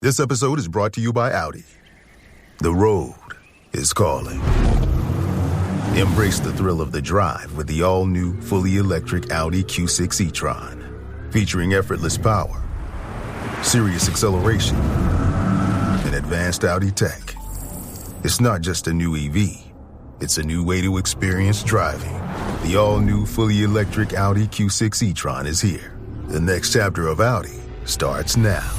This episode is brought to you by Audi. The road is calling. Embrace the thrill of the drive with the all-new, fully electric Audi Q6 e-tron. Featuring effortless power, serious acceleration, and advanced Audi tech. It's not just a new EV. It's a new way to experience driving. The all-new, fully electric Audi Q6 e-tron is here. The next chapter of Audi starts now.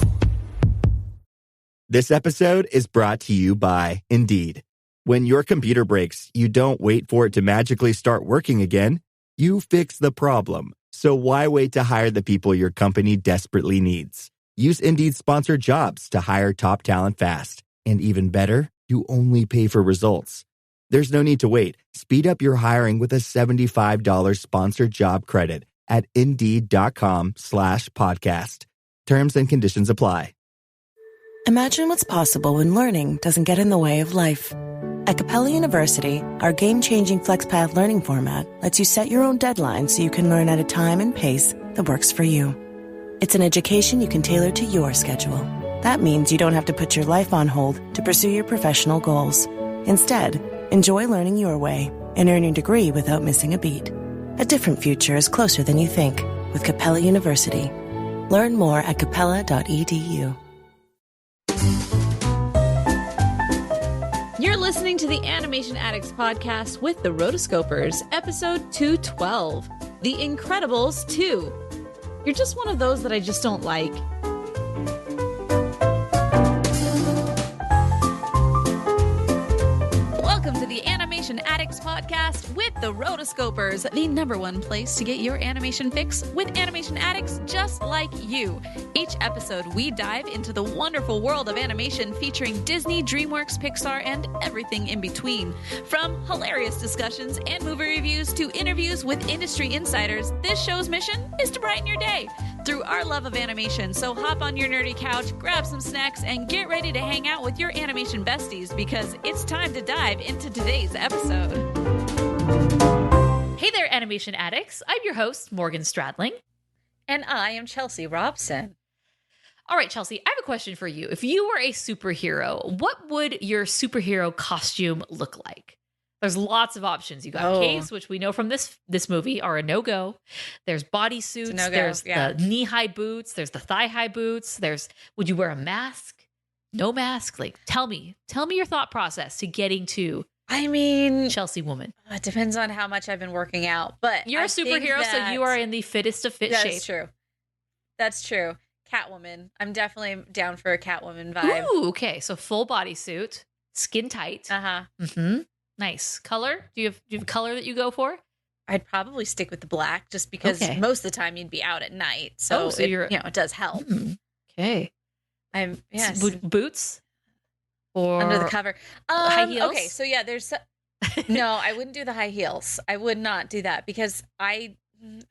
This episode is brought to you by Indeed. When your computer breaks, you don't wait for it to magically start working again. You fix the problem. So why wait to hire the people your company desperately needs? Use Indeed's sponsored jobs to hire top talent fast. And even better, you only pay for results. There's no need to wait. Speed up your hiring with a $75 sponsored job credit at Indeed.com/podcast. Terms and conditions apply. Imagine what's possible when learning doesn't get in the way of life. At Capella University, our game-changing FlexPath learning format lets you set your own deadlines so you can learn at a time and pace that works for you. It's an education you can tailor to your schedule. That means you don't have to put your life on hold to pursue your professional goals. Instead, enjoy learning your way and earn your degree without missing a beat. A different future is closer than you think with Capella University. Learn more at capella.edu. You're listening to the Animation Addicts Podcast with the Rotoscopers, episode 212, The Incredibles 2. You're just one of those that I just don't like. Welcome to the Animation Addicts Podcast with the Rotoscopers, the number one place to get your animation fix with animation addicts just like you. Each episode, we dive into the wonderful world of animation featuring Disney, DreamWorks, Pixar, and everything in between. From hilarious discussions and movie reviews to interviews with industry insiders, this show's mission is to brighten your day through our love of animation. So hop on your nerdy couch, grab some snacks, and get ready to hang out with your animation besties because it's time to dive into today's episode. Hey there, animation addicts. I'm your host, Morgan Stradling. And I am Chelsea Robson. All right, Chelsea, I have a question for you. If you were a superhero, what would your superhero costume look like? There's lots of options. You got capes, which we know from this movie are a no-go. There's bodysuits. No-go, there's the knee-high boots. There's the thigh-high boots. Would you wear a mask? No mask? Like, tell me your thought process to getting to Chelsea woman. It depends on how much I've been working out, but you're a superhero, so you are in the fittest of fit shape. That's true. Catwoman. I'm definitely down for a Catwoman vibe. Ooh, okay. So full bodysuit, skin tight. Mm-hmm. Nice. Color? Do you have a color that you go for? I'd probably stick with the black just because most of the time you'd be out at night. So, it does help. Okay. Boots? Or under the cover. High heels? Okay, so there's no, I wouldn't do the high heels. I would not do that because I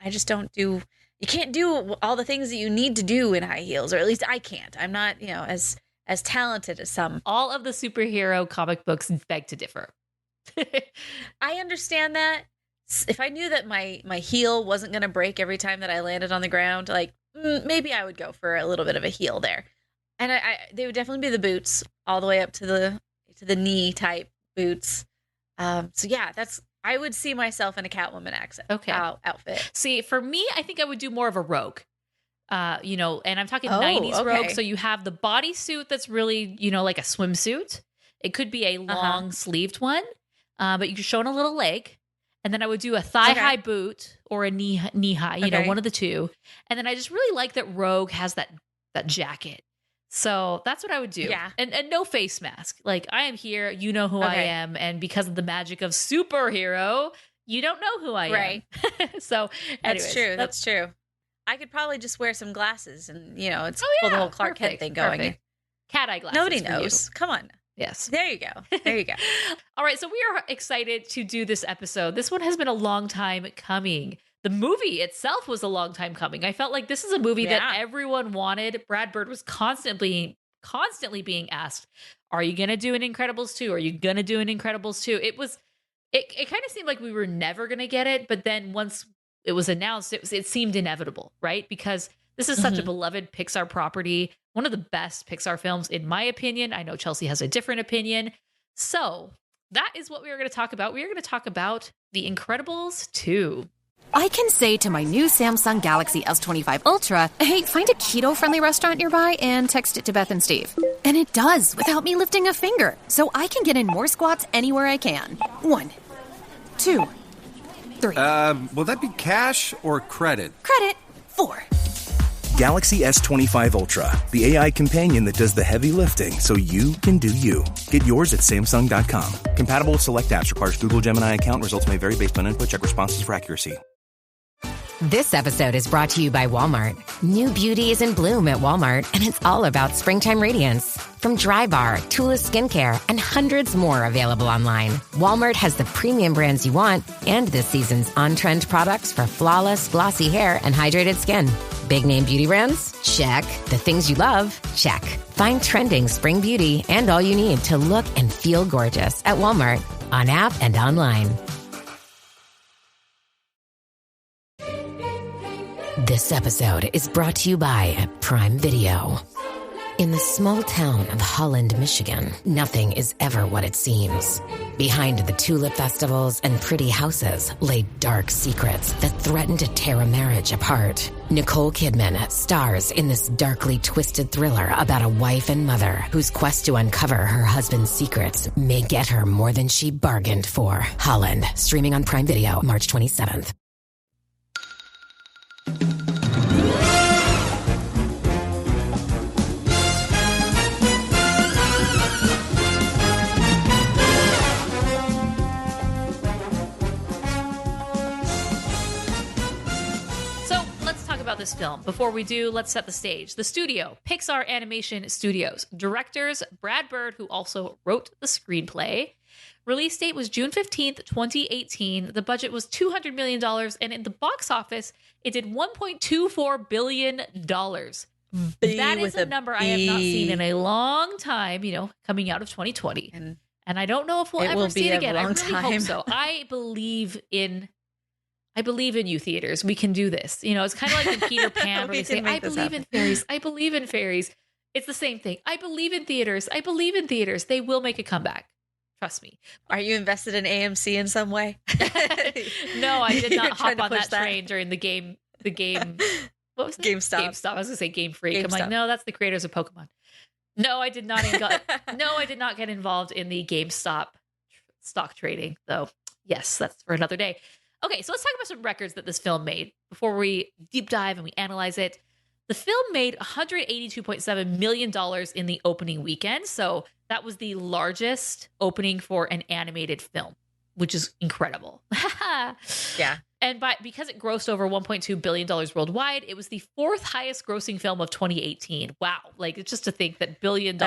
just don't do. You can't do all the things that you need to do in high heels, or at least I can't. I'm not, as talented as some. All of the superhero comic books beg to differ. I understand that. If I knew that my heel wasn't going to break every time that I landed on the ground, maybe I would go for a little bit of a heel there. And they would definitely be the boots all the way up to the knee type boots. I would see myself in a Catwoman outfit. See, for me, I think I would do more of a rogue. And I'm talking 90s rogue. So you have the bodysuit that's really, like a swimsuit. It could be a long sleeved one, but you're showing a little leg. And then I would do a thigh-high boot or a knee-high, one of the two. And then I just really like that Rogue has that jacket. So that's what I would do. Yeah. And no face mask. Like, I am here, you know who I am. And because of the magic of superhero, you don't know who I am. Right. So anyways, That's true. I could probably just wear some glasses and, it's pull the whole Clark Kent thing going. Perfect. Cat eye glasses. Nobody knows. Come on. Yes. There you go. All right. So we are excited to do this episode. This one has been a long time coming. The movie itself was a long time coming. I felt like this is a movie that everyone wanted. Brad Bird was constantly being asked, are you going to do an Incredibles 2? Are you going to do an Incredibles 2? It kind of seemed like we were never going to get it. But then once it was announced, it seemed inevitable, right? Because This is such a beloved Pixar property, one of the best Pixar films, in my opinion. I know Chelsea has a different opinion. So that is what we are going to talk about. We are going to talk about The Incredibles 2. I can say to my new Samsung Galaxy S25 Ultra, hey, find a keto-friendly restaurant nearby and text it to Beth and Steve. And it does, without me lifting a finger. So I can get in more squats anywhere I can. 1, 2, 3. Will that be cash or credit? Credit. 4. Galaxy S25 Ultra, the AI companion that does the heavy lifting so you can do you. Get yours at Samsung.com. Compatible with select apps. Requires Google Gemini account. Results may vary based on input. Check responses for accuracy. This episode is brought to you by Walmart. New beauty is in bloom at Walmart, and it's all about springtime radiance. From Drybar, Tula Skincare, and hundreds more available online, Walmart has the premium brands you want and this season's on-trend products for flawless, glossy hair and hydrated skin. Big name beauty brands? Check. The things you love? Check. Find trending spring beauty and all you need to look and feel gorgeous at Walmart, on app and online. This episode is brought to you by Prime Video. In the small town of Holland, Michigan, nothing is ever what it seems. Behind the tulip festivals and pretty houses lay dark secrets that threaten to tear a marriage apart. Nicole Kidman stars in this darkly twisted thriller about a wife and mother whose quest to uncover her husband's secrets may get her more than she bargained for. Holland, streaming on Prime Video March 27th. About this film. Before we do, let's set the stage. The studio, Pixar Animation Studios. Directors, Brad Bird, who also wrote the screenplay. Release date was June 15th, 2018. The budget was $200 million, and in the box office, it did $1.24 billion. That is a number I have not seen in a long time, coming out of 2020. And I don't know if we'll ever see it again. I really hope so. I believe in you, theaters. We can do this. It's kind of like in Peter Pan where they say, I believe in fairies. I believe in fairies. It's the same thing. I believe in theaters. I believe in theaters. They will make a comeback. Trust me. Are you invested in AMC in some way? No, I did not hop on that train during the game. What was it? GameStop. I was going to say Game Freak. GameStop. I'm like, no, that's the creators of Pokemon. No, I did not. I did not get involved in the GameStop stock trading, though. Yes, that's for another day. Okay, so let's talk about some records that this film made before we deep dive and we analyze it. The film made $182.7 million in the opening weekend. So that was the largest opening for an animated film, which is incredible. Yeah. And because it grossed over $1.2 billion worldwide, it was the fourth highest grossing film of 2018. Wow. Like, it's just to think that $1 billion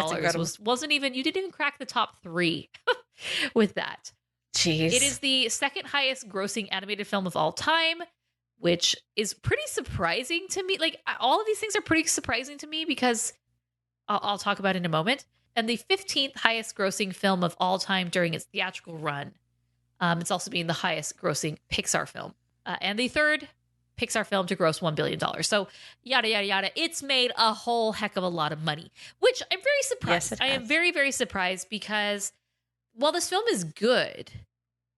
wasn't even, you didn't even crack the top 3 with that. Jeez. It is the second highest grossing animated film of all time, which is pretty surprising to me. Like, all of these things are pretty surprising to me because I'll talk about it in a moment. And the 15th highest grossing film of all time during its theatrical run. It's also being the highest grossing Pixar film. And the third Pixar film to gross $1 billion. So yada, yada, yada. It's made a whole heck of a lot of money, which I'm very surprised. Yes, I am very, very surprised because while this film is good,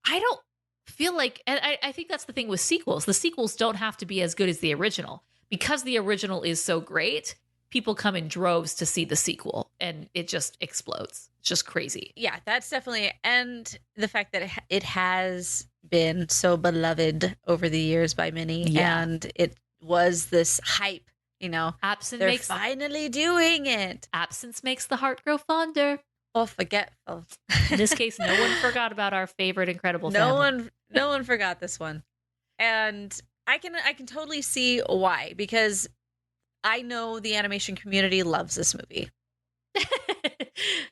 I don't feel like, and I think that's the thing with sequels. The sequels don't have to be as good as the original. Because the original is so great, people come in droves to see the sequel and it just explodes. It's just crazy. Yeah, that's definitely, and the fact that it has been so beloved over the years by many, and it was this hype, they're finally doing it. Absence makes the heart grow fonder. Or forgetful. In this case, no one forgot about our favorite Incredible family. No one forgot this one. And I can totally see why, because I know the animation community loves this movie.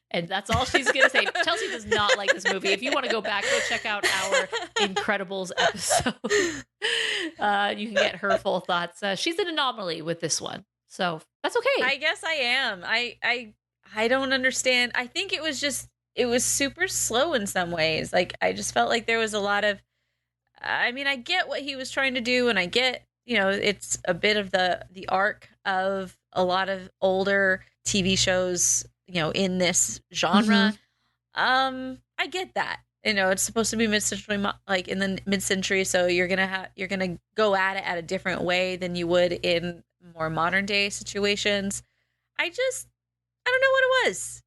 And that's all she's going to say. Chelsea does not like this movie. If you want to go back, go check out our Incredibles episode. You can get her full thoughts. She's an anomaly with this one. So that's okay. I guess I am. I don't understand. I think it was super slow in some ways. Like, I just felt like there was a lot of, I get what he was trying to do, and I get, it's a bit of the arc of a lot of older TV shows, in this genre. I get that. It's supposed to be mid-century, like in the mid-century, so you're gonna go at it at a different way than you would in more modern day situations. I don't know what it was.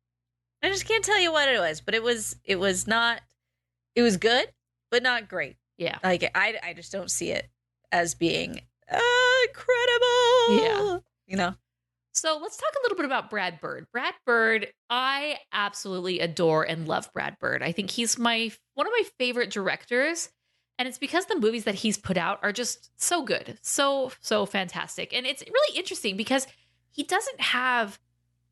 I just can't tell you what it was, but it was good, but not great. Yeah. Like I just don't see it as being incredible. Yeah. So let's talk a little bit about Brad Bird. Brad Bird, I absolutely adore and love Brad Bird. I think he's one of my favorite directors, and it's because the movies that he's put out are just so good, so fantastic. And it's really interesting because he doesn't have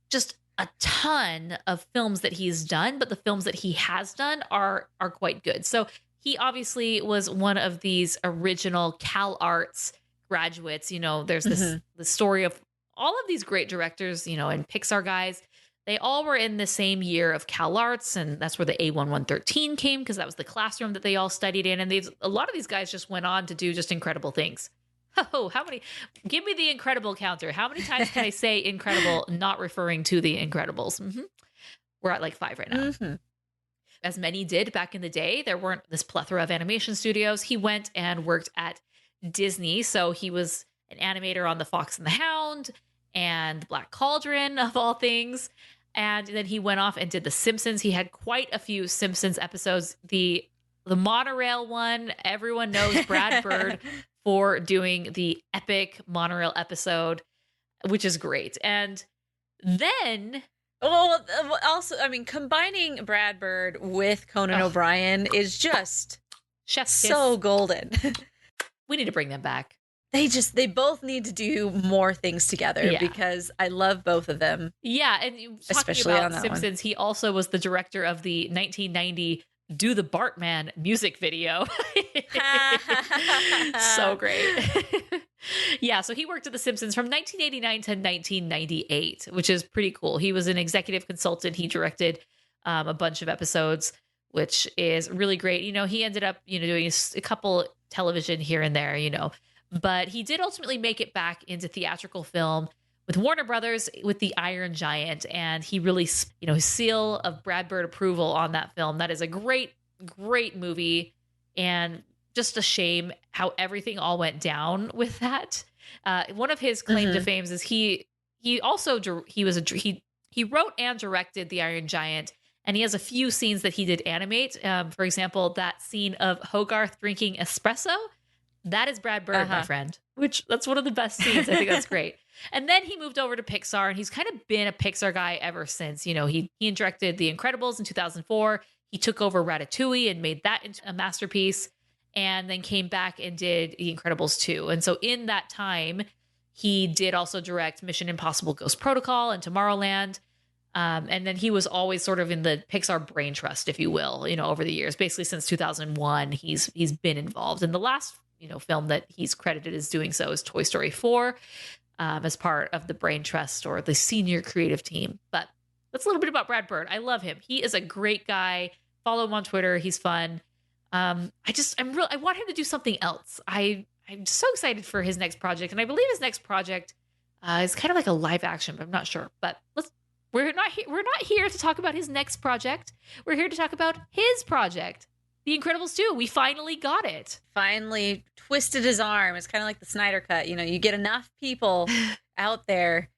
just a ton of films that he's done, but the films that he has done are quite good. So he obviously was one of these original Cal Arts graduates. There's the story of all of these great directors, and Pixar guys. They all were in the same year of Cal Arts, and that's where the A1113 came, because that was the classroom that they all studied in. And a lot of these guys just went on to do just incredible things. Oh, how many? Give me the incredible counter. How many times can I say incredible, not referring to the Incredibles? We're at like 5 right now. As many did back in the day. There weren't this plethora of animation studios. He went and worked at Disney. So he was an animator on The Fox and the Hound and Black Cauldron, of all things. And then he went off and did The Simpsons. He had quite a few Simpsons episodes. The monorail one, everyone knows Brad Bird for doing the epic monorail episode, which is great. And then... Well, also, combining Brad Bird with Conan O'Brien is just so golden. We need to bring them back. They both need to do more things together because I love both of them. Yeah, and especially talking on about that Simpsons, he also was the director of the 1990 Do the Bartman music video. So great. Yeah, so he worked at The Simpsons from 1989 to 1998, which is pretty cool. He was an executive consultant. He directed a bunch of episodes, which is really great. He ended up, doing a couple television here and there, but he did ultimately make it back into theatrical film with Warner Brothers with The Iron Giant. And he really, his seal of Brad Bird approval on that film. That is a great, great movie. And just a shame how everything all went down with that. One of his claim to fame is he wrote and directed The Iron Giant. And he has a few scenes that he did animate. For example, that scene of Hogarth drinking espresso. That is Brad Bird, my friend, that's one of the best scenes. I think that's great. And then he moved over to Pixar, and he's kind of been a Pixar guy ever since. He directed The Incredibles in 2004. He took over Ratatouille and made that into a masterpiece, and then came back and did The Incredibles 2. And so in that time, he did also direct Mission Impossible Ghost Protocol and Tomorrowland. And then he was always sort of in the Pixar brain trust, if you will, over the years. Basically since 2001, he's been involved. And the last film that he's credited as doing so is Toy Story 4, as part of the brain trust or the senior creative team. But that's a little bit about Brad Bird. I love him. He is a great guy. Follow him on Twitter. He's fun. I want him to do something else. I'm so excited for his next project. And I believe his next project is kind of like a live action, but I'm not sure. But we're not here to talk about his next project. We're here to talk about his project. The Incredibles 2. We finally got it. Finally twisted his arm. It's kind of like the Snyder Cut. You get enough people out there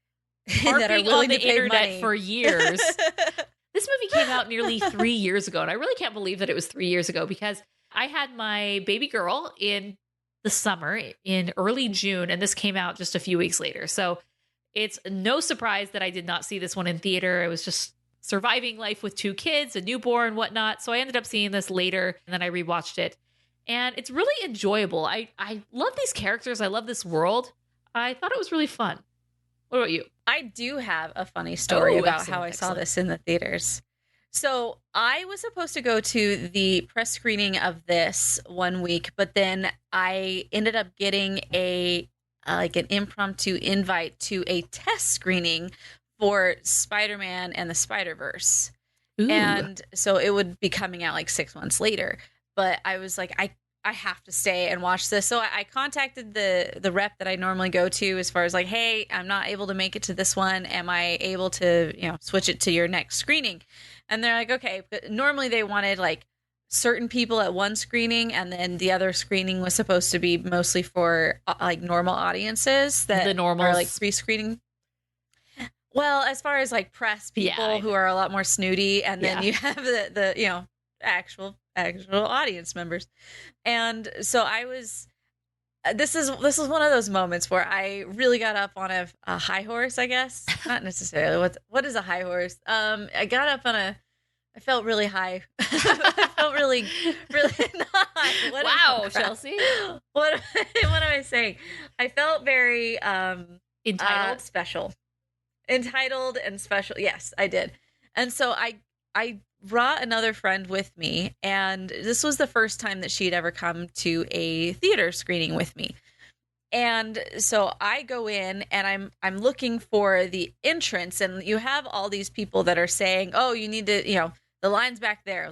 that are willing on the to pay internet money for years. This movie came out nearly 3 years ago, and I really can't believe that it was 3 years ago because I had my baby girl in the summer in early June, and this came out just a few weeks later. So it's no surprise that I did not see this one in theater. It was just surviving life with 2 kids, a newborn, whatnot. So I ended up seeing this later, and then I rewatched it. And it's really enjoyable. I love these characters. I love this world. I thought it was really fun. What about you? I do have a funny story about how I saw this in the theaters. So I was supposed to go to the press screening of this one week, but then I ended up getting an impromptu invite to a test screening for Spider-Man and the Spider-Verse. Ooh. And so it would be coming out like 6 months later. But I was like, I have to stay and watch this. So I contacted the rep that I normally go to as far as like, hey, I'm not able to make it to this one. Am I able to, switch it to your next screening? And they're like, okay. But normally they wanted like certain people at one screening, and then the other screening was supposed to be mostly for like normal audiences that are like pre-screening. Well, as far as like press people who are a lot more snooty, and then you have the actual audience members. And so I was this is one of those moments where I really got up on a high horse, I guess. Not necessarily. What is a high horse? I got up on I felt really high. I felt really high. Wow, Chelsea. What am I saying? I felt very entitled, special. Entitled and special. Yes, I did. And so I brought another friend with me, and this was the first time that she'd ever come to a theater screening with me. And so I go in, and I'm looking for the entrance, and you have all these people that are saying, "Oh, you need to, the line's back there.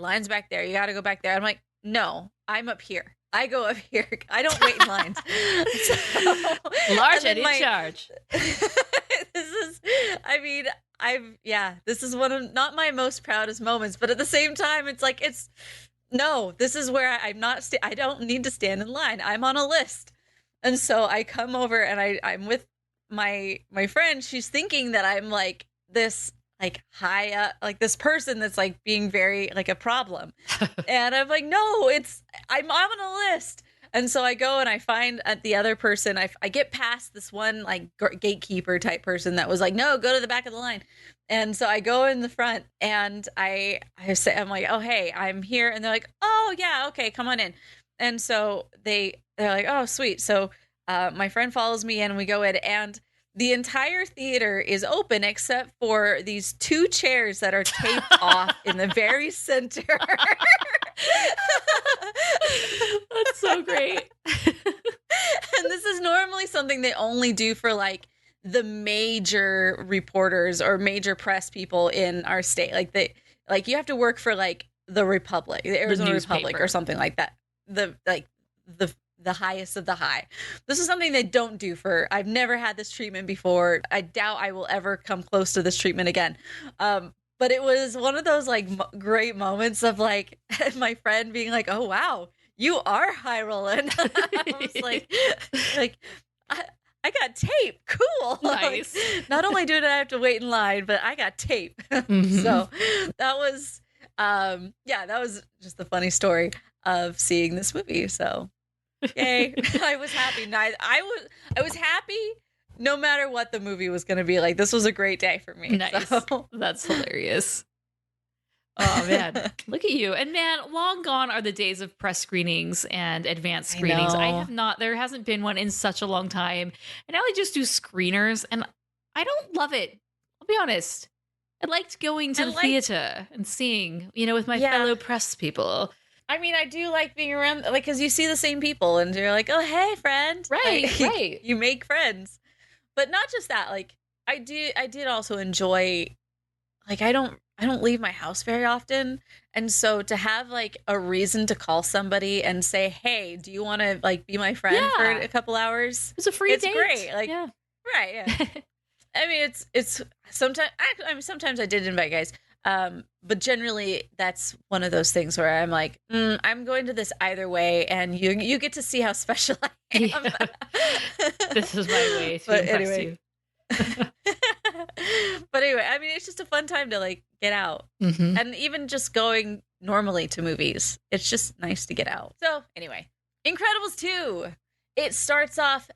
You got to go back there." I'm like, "No, I'm up here. I go up here. I don't wait in lines." Large and in charge. This is one of not my most proudest moments, but at the same time, it's like, this is where I'm not, I don't need to stand in line. I'm on a list. And so I come over, and I'm with my friend. She's thinking that I'm like this, like high up, like this person that's like being very like a problem. And I'm like, no, I'm on a list. And so I go and I find the other person. I get past this one like gatekeeper type person that was like, no, go to the back of the line. And so I go in the front, and I'm like, oh, hey, I'm here. And they're like, oh yeah, okay, come on in. And so they're like, oh, sweet. So my friend follows me in, and we go in, and the entire theater is open except for these two chairs that are taped off in the very center. That's so great. And this is normally something they only do for like the major reporters or major press people in our state. Like you have to work for like the Republic, the Arizona Republic, or something like that. The highest of the high. This is something they don't do I've never had this treatment before. I doubt I will ever come close to this treatment again. But it was one of those like great moments of like my friend being like, oh, wow, you are high rolling. I was like I got tape. Cool. Nice. Like, not only did I have to wait in line, but I got tape. Mm-hmm. So that was, that was just the funny story of seeing this movie. So yay. I was happy. I was happy no matter what the movie was going to be like. This was a great day for me. Nice. So. That's hilarious. Oh, man. Look at you. And man, long gone are the days of press screenings and advanced screenings. There hasn't been one in such a long time. And now I just do screeners, and I don't love it. I'll be honest. I liked going to the theater and seeing, with my fellow press people. I mean, I do like being around, like, because you see the same people, and you're like, oh, hey, friend. Right. You make friends. But not just that, like, I did also enjoy, like, I don't leave my house very often. And so to have like a reason to call somebody and say, hey, do you want to like be my friend for a couple hours? It's a free date. It's great. Like, right. Yeah. I mean, it's sometimes, sometimes I did invite guys. But generally that's one of those things where I'm like, I'm going to this either way. And you get to see how special I am. Yeah. This is my way to impress you. But anyway, I mean, it's just a fun time to like get out. Mm-hmm. And even just going normally to movies, it's just nice to get out. So anyway, Incredibles 2, it starts off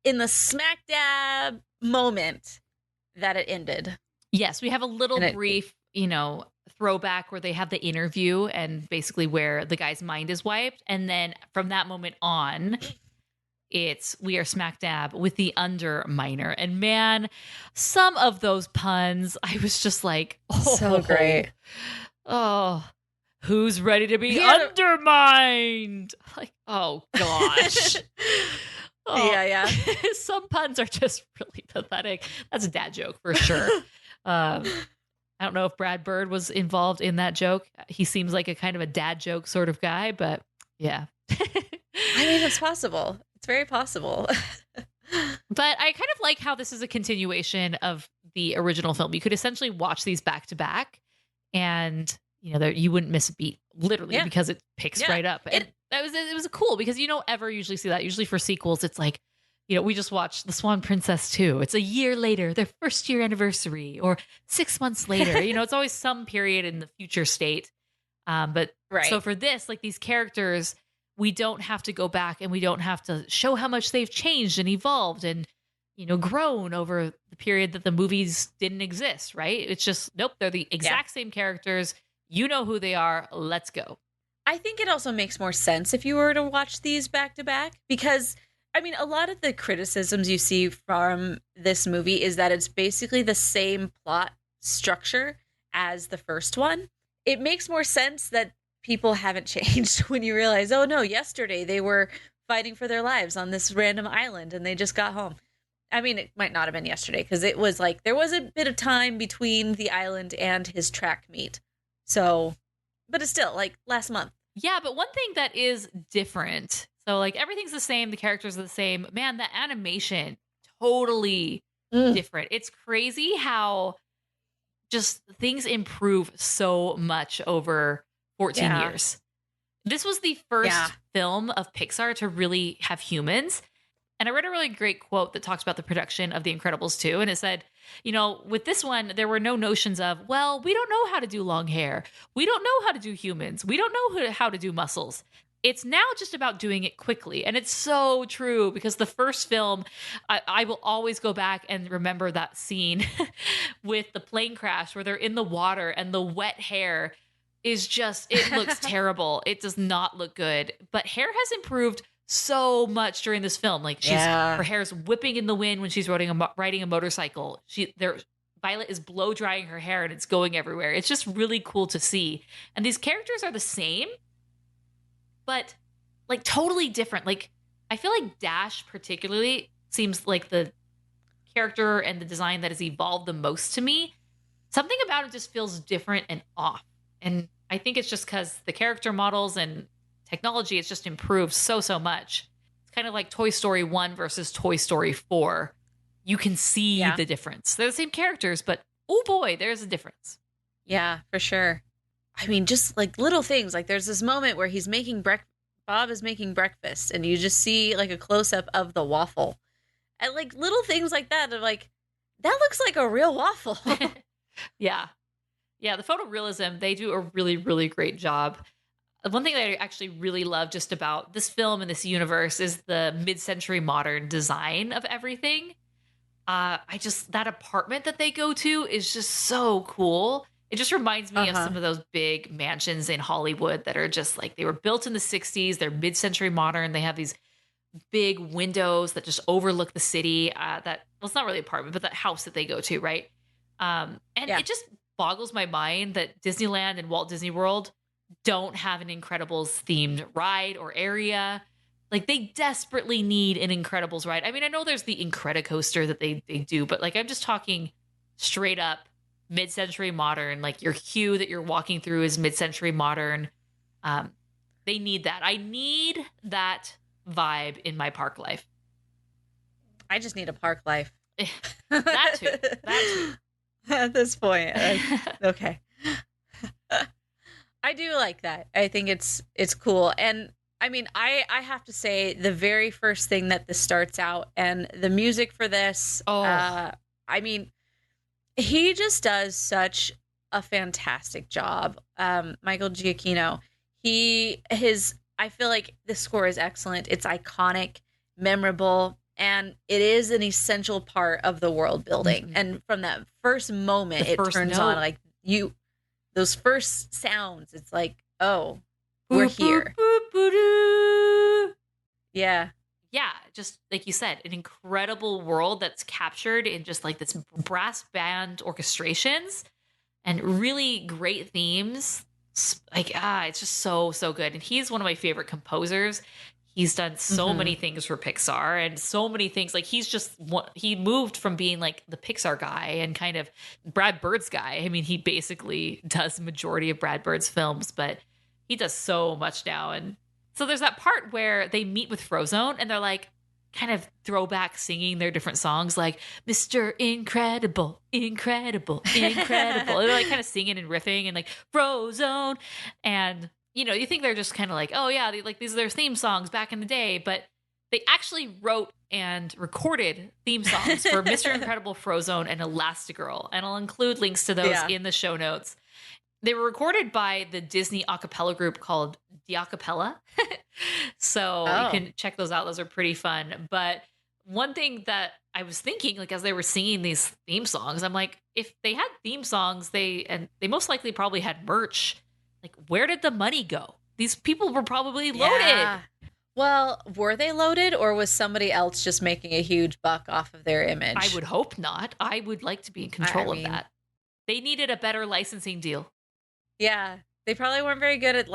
in the smack dab moment that it ended. Yes, we have a little brief, throwback where they have the interview and basically where the guy's mind is wiped. And then from that moment on, we are smack dab with the Underminer. And man, some of those puns, I was just like, oh, so great. Oh, who's ready to be undermined? Like, oh gosh. Oh. Yeah. Some puns are just really pathetic. That's a dad joke for sure. I don't know if Brad Bird was involved in that joke. He seems like a kind of a dad joke sort of guy, but yeah. I mean, it's possible. It's very possible. But I kind of like how this is a continuation of the original film. You could essentially watch these back to back, and you wouldn't miss a beat, literally, because it picks right up. And it was cool because you don't ever usually see that. Usually for sequels, it's like, we just watched The Swan Princess 2. It's a year later, their first year anniversary, or 6 months later. It's always some period in the future state. But so for this, like these characters, we don't have to go back and we don't have to show how much they've changed and evolved and, grown over the period that the movies didn't exist, right? It's just, nope, they're the exact same characters. You know who they are. Let's go. I think it also makes more sense if you were to watch these back to back, because I mean, a lot of the criticisms you see from this movie is that it's basically the same plot structure as the first one. It makes more sense that people haven't changed when you realize, oh no, yesterday they were fighting for their lives on this random island and they just got home. I mean, it might not have been yesterday because it was like there was a bit of time between the island and his track meet. So, but it's still like last month. Yeah, but one thing that is different, so like everything's the same, the characters are the same. Man, the animation, totally different. It's crazy how just things improve so much over 14 years. This was the first film of Pixar to really have humans. And I read a really great quote that talks about the production of The Incredibles 2. And it said, with this one, there were no notions of, well, we don't know how to do long hair. We don't know how to do humans. We don't know how to do muscles. It's now just about doing it quickly. And it's so true because the first film, I will always go back and remember that scene with the plane crash where they're in the water and the wet hair is just, it looks terrible. It does not look good. But hair has improved so much during this film. Like her hair's whipping in the wind when she's riding a motorcycle. Violet is blow drying her hair and it's going everywhere. It's just really cool to see. And these characters are the same, but like totally different. Like I feel like Dash particularly seems like the character and the design that has evolved the most to me. Something about it just feels different and off. And I think it's just because the character models and technology has just improved so much. It's kind of like Toy Story 1 versus Toy Story 4. You can see the difference. They're the same characters, but oh boy, there's a difference. Yeah, for sure. I mean, just like little things. Like there's this moment where he's making Bob is making breakfast, and you just see like a close up of the waffle, and like little things like that. Are like, that looks like a real waffle. Yeah. The photorealism, they do a really, really great job. One thing that I actually really love just about this film and this universe is the mid-century modern design of everything. That apartment that they go to is just so cool. It just reminds me of some of those big mansions in Hollywood that are just like, they were built in the 60s. They're mid-century modern. They have these big windows that just overlook the city. It's not really an apartment, but that house that they go to, right? It just boggles my mind that Disneyland and Walt Disney World don't have an Incredibles themed ride or area. Like they desperately need an Incredibles ride. I mean, I know there's the Incredicoaster that they do, but like I'm just talking straight up mid-century modern. Like your queue that you're walking through is mid-century modern. They need that. I need that vibe in my park life. I just need a park life. That too. At this point. Okay. I do like that. I think it's cool. And I mean, I have to say the very first thing that this starts out and the music for this, I mean, he just does such a fantastic job. Michael Giacchino, I feel like the score is excellent. It's iconic, memorable, and it is an essential part of the world building. Mm-hmm. And from that first moment, it turns on like those first sounds. It's like, oh, we're here. Yeah. Yeah. Just like you said, an incredible world that's captured in just like this brass band orchestrations and really great themes. Like, it's just so good. And he's one of my favorite composers. He's done so many things for Pixar and so many things. Like he moved from being like the Pixar guy and kind of Brad Bird's guy. I mean, he basically does the majority of Brad Bird's films, but he does so much now. And So there's that part where they meet with Frozone and they're like kind of throwback singing their different songs like Mr. Incredible, Incredible, Incredible. They're like kind of singing and riffing and like Frozone. And, you know, you think they're just kind of like, oh yeah, these are their theme songs back in the day. But they actually wrote and recorded theme songs for Mr. Incredible, Frozone, and Elastigirl. And I'll include links to those in the show notes. They were recorded by the Disney a cappella group called Diacapella. So you can check those out. Those are pretty fun. But one thing that I was thinking, like as they were singing these theme songs, I'm like, if they had theme songs, they most likely probably had merch. Like, where did the money go? These people were probably loaded. Yeah. Well, were they loaded, or was somebody else just making a huge buck off of their image? I would hope not. I would like to be in control of that. They needed a better licensing deal. Yeah, they probably weren't very good at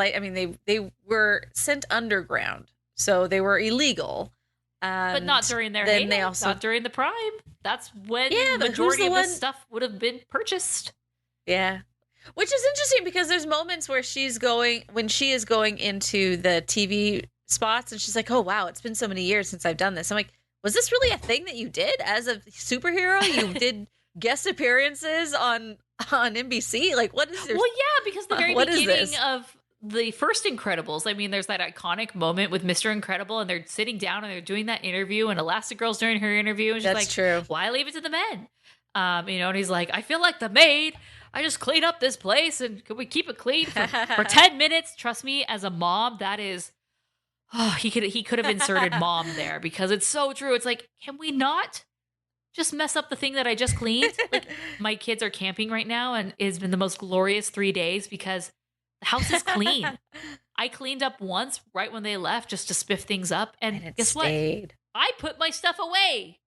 they were sent underground, so they were illegal. But not during their heyday, not during the prime. That's when the majority of this stuff would have been purchased. Yeah. Which is interesting because there's moments where she is going into the TV spots and she's like, oh, wow, it's been so many years since I've done this. I'm like, was this really a thing that you did as a superhero? You did guest appearances on NBC? Like, what is your... Well, yeah, because the very beginning of the first Incredibles, I mean, there's that iconic moment with Mr. Incredible and they're sitting down and they're doing that interview and Elastigirl's doing her interview and she's like, true. Why leave it to the men? And he's like, I feel like the maid. I just clean up this place and could we keep it clean for 10 minutes? Trust me, as a mom, that is... Oh, he could have inserted mom there because it's so true. It's like, can we not just mess up the thing that I just cleaned? Like, my kids are camping right now and it's been the most glorious 3 days because the house is clean. I cleaned up once right when they left just to spiff things up. And guess what? I put my stuff away.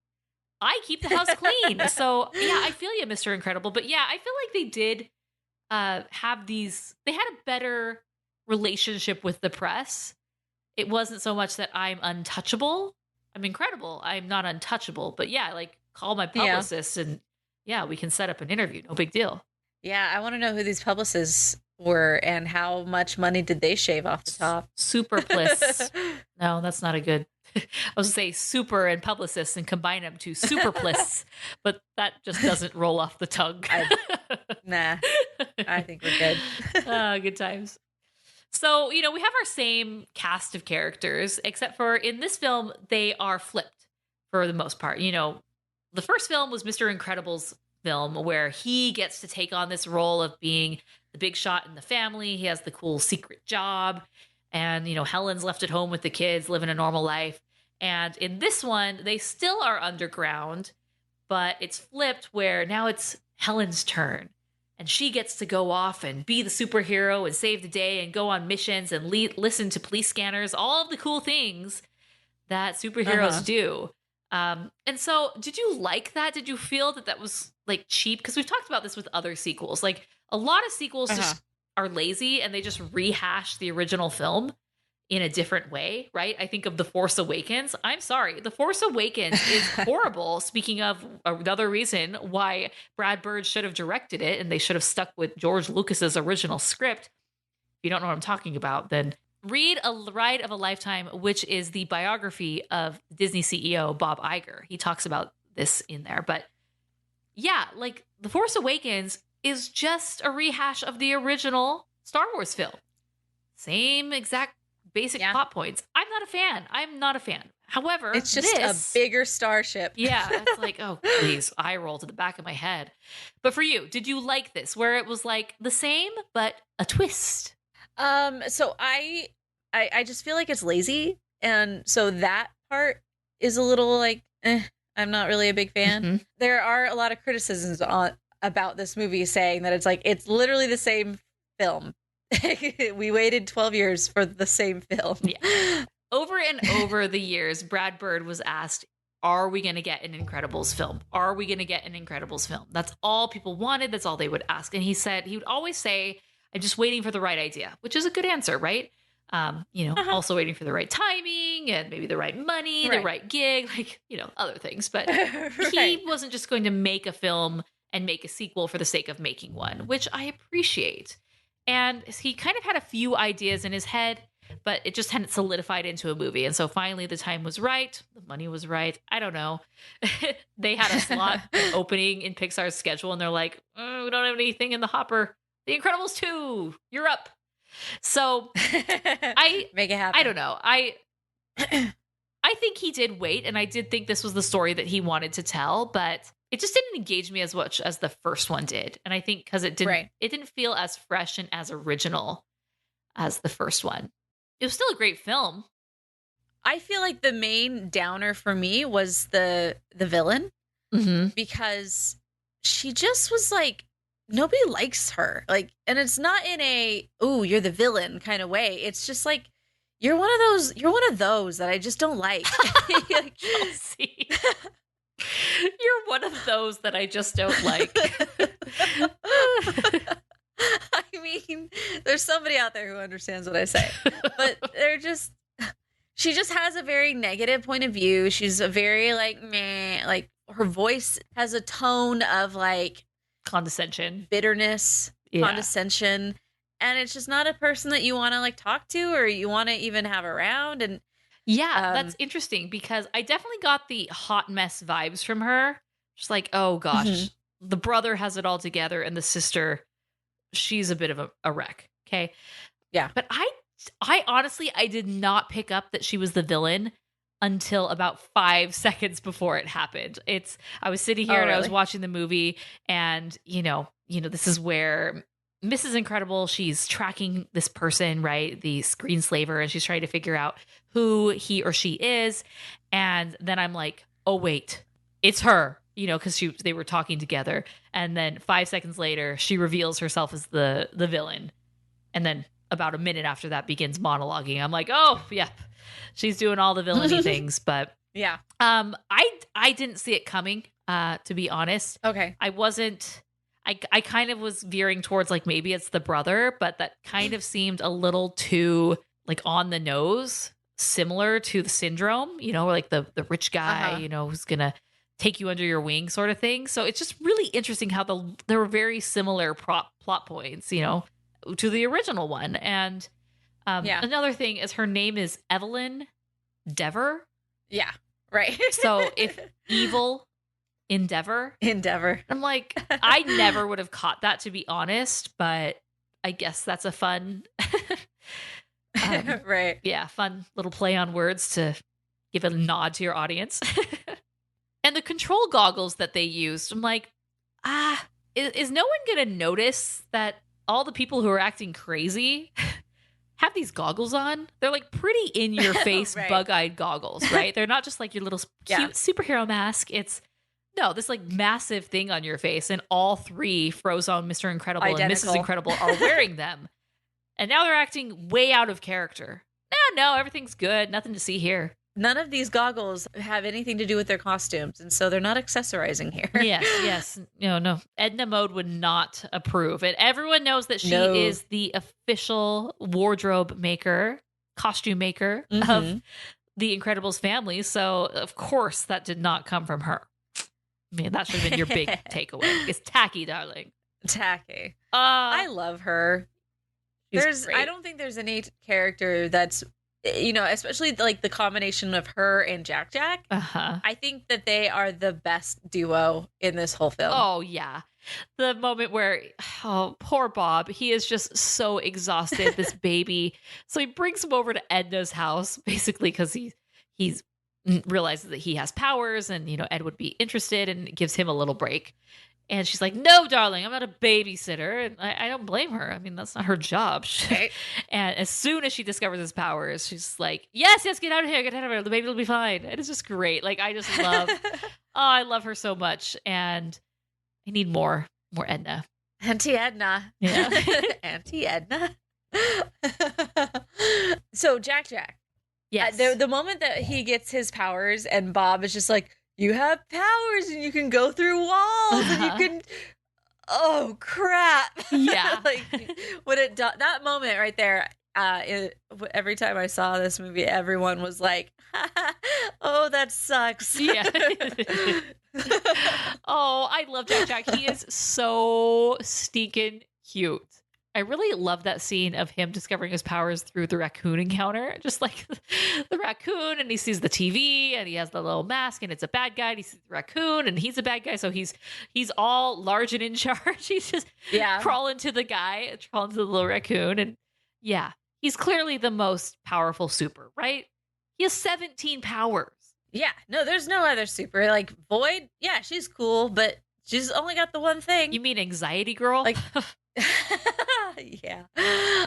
I keep the house clean. So yeah, I feel you, Mr. Incredible. But yeah, I feel like they did they had a better relationship with the press. It wasn't so much that I'm untouchable. I'm incredible. I'm not untouchable. But yeah, like call my publicist and we can set up an interview. No big deal. Yeah, I want to know who these publicists were and how much money did they shave off the top? Superpliss. No, that's not a good... I was going to say super and publicists and combine them to superpliss, but that just doesn't roll off the tongue. Nah, I think we're good. Good times. So, we have our same cast of characters, except for in this film, they are flipped for the most part. The first film was Mr. Incredible's film where he gets to take on this role of being the big shot in the family. He has the cool secret job. And, Helen's left at home with the kids, living a normal life. And in this one, they still are underground, but it's flipped where now it's Helen's turn. And she gets to go off and be the superhero and save the day and go on missions and listen to police scanners, all of the cool things that superheroes do. And so did you like that? Did you feel that was like cheap? Because we've talked about this with other sequels. Like a lot of sequels just are lazy and they just rehash the original film in a different way, right? I think of The Force Awakens. I'm sorry. The Force Awakens is horrible. Speaking of another reason why Brad Bird should have directed it and they should have stuck with George Lucas's original script. If you don't know what I'm talking about, then read A Ride of a Lifetime, which is the biography of Disney CEO Bob Iger. He talks about this in there. But yeah, like The Force Awakens is just a rehash of the original Star Wars film. Same exact basic plot points. I'm not a fan. However, it's just a bigger starship. Yeah, it's like, oh, please, eye roll to the back of my head. But for you, did you like this, where it was like the same but a twist? So I just feel like it's lazy, and so that part is a little like, I'm not really a big fan. Mm-hmm. There are a lot of criticisms about this movie saying that it's literally the same film. We waited 12 years for the same film. Yeah. Over and over the years, Brad Bird was asked, are we going to get an Incredibles film? Are we going to get an Incredibles film? That's all people wanted. That's all they would ask. And he would always say, I'm just waiting for the right idea, which is a good answer, right? Also waiting for the right timing and maybe the right money, the right gig, other things. But he wasn't just going to make a film and make a sequel for the sake of making one, which I appreciate. And he kind of had a few ideas in his head, but it just hadn't solidified into a movie. And so finally the time was right. The money was right. I don't know. They had a slot opening in Pixar's schedule and they're like, we don't have anything in the hopper. The Incredibles 2, you're up. So Make it happen. I don't know. I think he did wait, and I did think this was the story that he wanted to tell, but it just didn't engage me as much as the first one did. And I think because it didn't feel as fresh and as original as the first one. It was still a great film. I feel like the main downer for me was the villain, because she just was like, nobody likes her. Like, and it's not in a, ooh, you're the villain kind of way. It's just like, you're one of those that I just don't like. Like, Chelsea. You're one of those that I just don't like. I mean, there's somebody out there who understands what I say, but she just has a very negative point of view. She's a very like, meh, like her voice has a tone of like condescension, bitterness, condescension. And it's just not a person that you want to like talk to or you want to even have around. And that's interesting because I definitely got the hot mess vibes from her. Just like, oh gosh, the brother has it all together and the sister, she's a bit of a wreck. Okay. Yeah. But I honestly, I did not pick up that she was the villain until about 5 seconds before it happened. I was sitting here and I was watching the movie and, you know, this is where Mrs. Incredible, she's tracking this person, right? The screenslaver, and she's trying to figure out who he or she is. And then I'm like, oh, wait, it's her, because they were talking together. And then 5 seconds later, she reveals herself as the villain. And then about a minute after that begins monologuing. I'm like, oh, yep, she's doing all the villainy things. But yeah, I didn't see it coming, to be honest. Okay. I kind of was veering towards like maybe it's the brother, but that kind of seemed a little too like on the nose, similar to the Syndrome, like the rich guy, who's gonna take you under your wing sort of thing. So it's just really interesting how there were very similar plot points, to the original one. And another thing is her name is Evelyn Dever. Yeah, right. So if evil Endeavor. I'm like, I never would have caught that, to be honest, but I guess that's a fun, right? Yeah, fun little play on words to give a nod to your audience. And the control goggles that they used, I'm like, is no one going to notice that all the people who are acting crazy have these goggles on? They're like pretty in your face, right. Bug-eyed goggles, right? They're not just like your little cute superhero mask. It's this like massive thing on your face, and all three Frozone, Mr. Incredible, and Mrs. Incredible are wearing them. And now they're acting way out of character. No, everything's good. Nothing to see here. None of these goggles have anything to do with their costumes, and so they're not accessorizing here. Yes. No. Edna Mode would not approve. And everyone knows that she is the official wardrobe maker, costume maker of the Incredibles family. So, of course, that did not come from her. I mean, that should have been your big takeaway. It's tacky, darling. Tacky. I love her. I don't think there's any character that's, especially like the combination of her and Jack. I think that they are the best duo in this whole film. Oh, yeah. The moment where, poor Bob, he is just so exhausted, this baby. So he brings him over to Edna's house, basically because he's realizes that he has powers and, Ed would be interested, and gives him a little break. And she's like, no, darling, I'm not a babysitter. And I don't blame her. I mean, that's not her job. Right. And as soon as she discovers his powers, she's like, yes, get out of here. Get out of here. The baby will be fine. And it's just great. Like, I just love, I love her so much. And I need more Edna. Auntie Edna. Yeah. Auntie Edna. So Jack. Yes. The moment that he gets his powers and Bob is just like, you have powers and you can go through walls and you can, oh crap. Yeah. Like when that moment right there, every time I saw this movie, everyone was like, oh, that sucks. Yeah. Oh, I love Jack. He is so stinking cute. I really love that scene of him discovering his powers through the raccoon encounter. Just like the raccoon, and he sees the TV, and he has the little mask, and it's a bad guy. And he sees the raccoon, and he's a bad guy. So he's all large and in charge. He's just crawling to the little raccoon, and yeah, he's clearly the most powerful super, right? He has 17 powers. Yeah, no, there's no other super. Like Void, yeah, she's cool, but she's only got the one thing. You mean Anxiety Girl? Like, yeah.